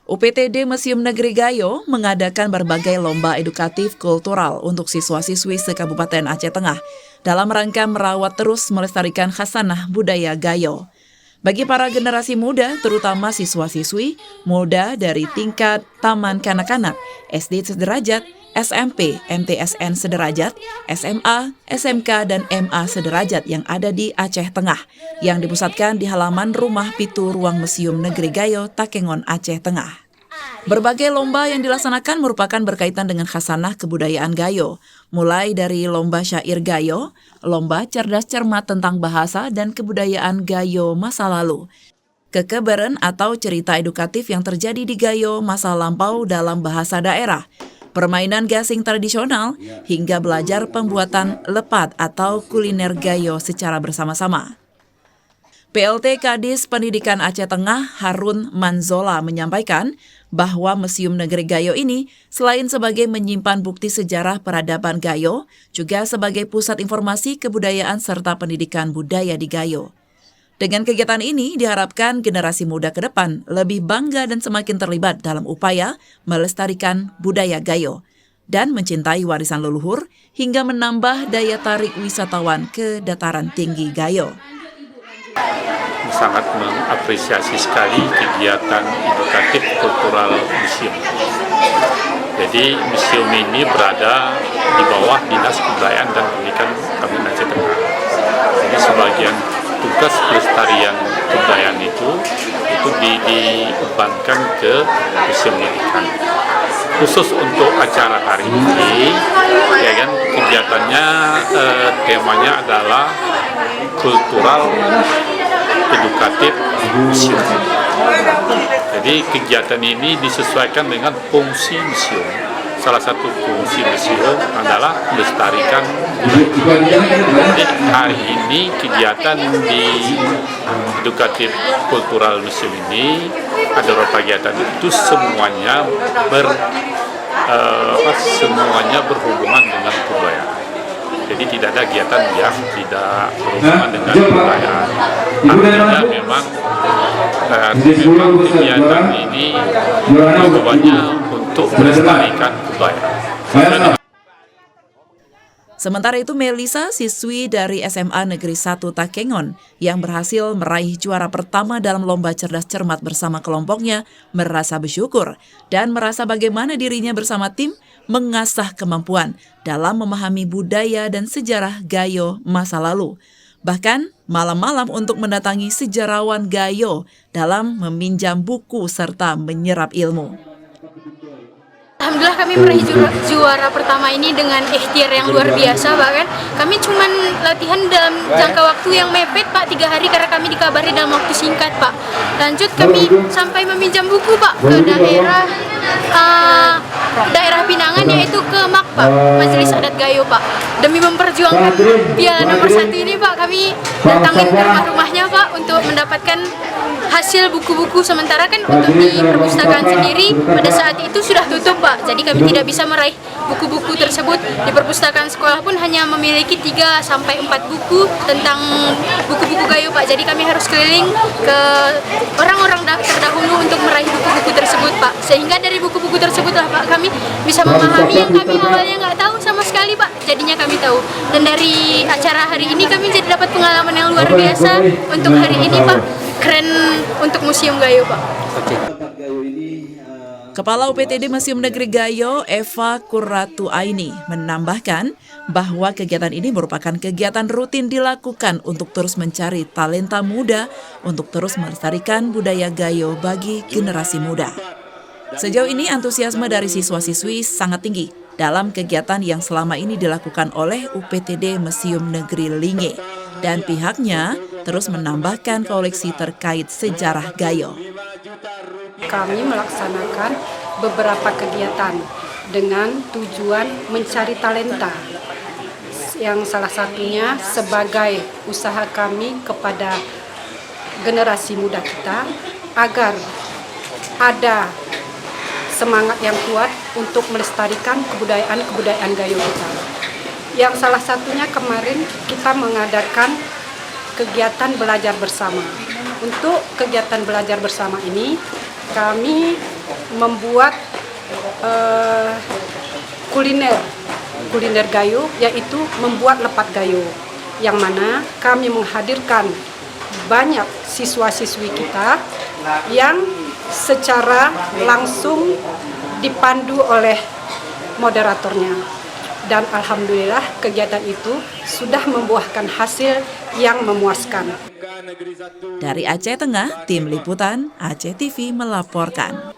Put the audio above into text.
UPTD Museum Negeri Gayo mengadakan berbagai lomba edukatif kultural untuk siswa-siswi se-Kabupaten Aceh Tengah dalam rangka merawat terus melestarikan khasanah budaya Gayo. Bagi para generasi muda, terutama siswa-siswi muda dari tingkat taman kanak-kanak, SD sederajat, SMP, MTSN sederajat, SMA, SMK, dan MA sederajat yang ada di Aceh Tengah, yang dipusatkan di halaman Rumah Pitu Ruang Museum Negeri Gayo, Takengon, Aceh Tengah. Berbagai lomba yang dilaksanakan merupakan berkaitan dengan khasanah kebudayaan Gayo, mulai dari lomba syair Gayo, lomba cerdas cermat tentang bahasa dan kebudayaan Gayo masa lalu, kekeberen atau cerita edukatif yang terjadi di Gayo masa lampau dalam bahasa daerah, permainan gasing tradisional, hingga belajar pembuatan lepat atau kuliner Gayo secara bersama-sama. PLT Kadis Pendidikan Aceh Tengah Harun Manzola menyampaikan bahwa Museum Negeri Gayo ini selain sebagai menyimpan bukti sejarah peradaban Gayo, juga sebagai pusat informasi kebudayaan serta pendidikan budaya di Gayo. Dengan kegiatan ini diharapkan generasi muda ke depan lebih bangga dan semakin terlibat dalam upaya melestarikan budaya Gayo dan mencintai warisan leluhur hingga menambah daya tarik wisatawan ke dataran tinggi Gayo. Sangat mengapresiasi sekali kegiatan edukatif kultural museum. Jadi museum ini berada di bawah Dinas Kebudayaan dan Pendidikan Kabupaten Aceh Tengah. Jadi sebagian tugas pelestarian kebudayaan itu dibebankan ke museum pendidikan. Khusus untuk acara hari ini, ya kan, kegiatannya temanya adalah kultural edukatif museum. Jadi kegiatan ini disesuaikan dengan fungsi museum. Salah satu fungsi museum adalah melestarikan budaya. Jadi hari ini kegiatan di edukatif kultural museum ini ada beberapa kegiatan itu semuanya berhubungan dengan kebudayaan. Jadi tidak ada kegiatan yang tidak berhubungan dengan kebudayaan. Artinya memang kegiatan ini tujuannya untuk melestarikan kebudayaan. Sementara itu Melisa, siswi dari SMA Negeri 1 Takengon yang berhasil meraih juara pertama dalam lomba cerdas cermat bersama kelompoknya, merasa bersyukur dan merasa bagaimana dirinya bersama tim mengasah kemampuan dalam memahami budaya dan sejarah Gayo masa lalu. Bahkan malam-malam untuk mendatangi sejarawan Gayo dalam meminjam buku serta menyerap ilmu. Alhamdulillah kami meraih juara pertama ini dengan ikhtiar yang luar biasa. Bahkan kami cuma latihan dalam jangka waktu yang mepet Pak, 3 hari karena kami dikabari dalam waktu singkat Pak. Lanjut kami sampai meminjam buku Pak ke daerah Pinangan, yaitu ke MAK Pak, Majelis Adat Gayo Pak. Demi memperjuangkan piala nomor 1 ini Pak, kami datangin ke rumah-rumahnya Pak untuk mendapatkan hasil buku-buku. Sementara kan untuk di perpustakaan sendiri pada saat itu sudah tutup Pak, jadi kami tidak bisa meraih buku-buku tersebut. Di perpustakaan sekolah pun hanya memiliki 3-4 buku tentang buku-buku Gayo Pak, jadi kami harus keliling ke orang-orang terdahulu untuk meraih buku-buku tersebut Pak. Sehingga dari buku-buku tersebutlah Pak kami bisa memahami yang kami awalnya nggak tahu sama sekali Pak, jadinya kami tahu. Dan dari acara hari ini kami jadi dapat pengalaman yang luar biasa untuk hari ini Pak. Keren untuk Museum Gayo Pak. Kepala UPTD Museum Negeri Gayo, Eva Kurratu Aini, menambahkan bahwa kegiatan ini merupakan kegiatan rutin dilakukan untuk terus mencari talenta muda untuk terus melestarikan budaya Gayo bagi generasi muda. Sejauh ini antusiasme dari siswa-siswi sangat tinggi dalam kegiatan yang selama ini dilakukan oleh UPTD Museum Negeri Linge, dan pihaknya terus menambahkan koleksi terkait sejarah Gayo. Kami melaksanakan beberapa kegiatan dengan tujuan mencari talenta, yang salah satunya sebagai usaha kami kepada generasi muda kita agar ada semangat yang kuat untuk melestarikan kebudayaan Gayo kita. Yang salah satunya kemarin kita mengadakan kegiatan belajar bersama. Untuk kegiatan belajar bersama ini kami membuat kuliner gayo, yaitu membuat lepat gayo, yang mana kami menghadirkan banyak siswa-siswi kita yang secara langsung dipandu oleh moderatornya. Dan alhamdulillah kegiatan itu sudah membuahkan hasil yang memuaskan. Dari Aceh Tengah, Tim Liputan Aceh TV melaporkan.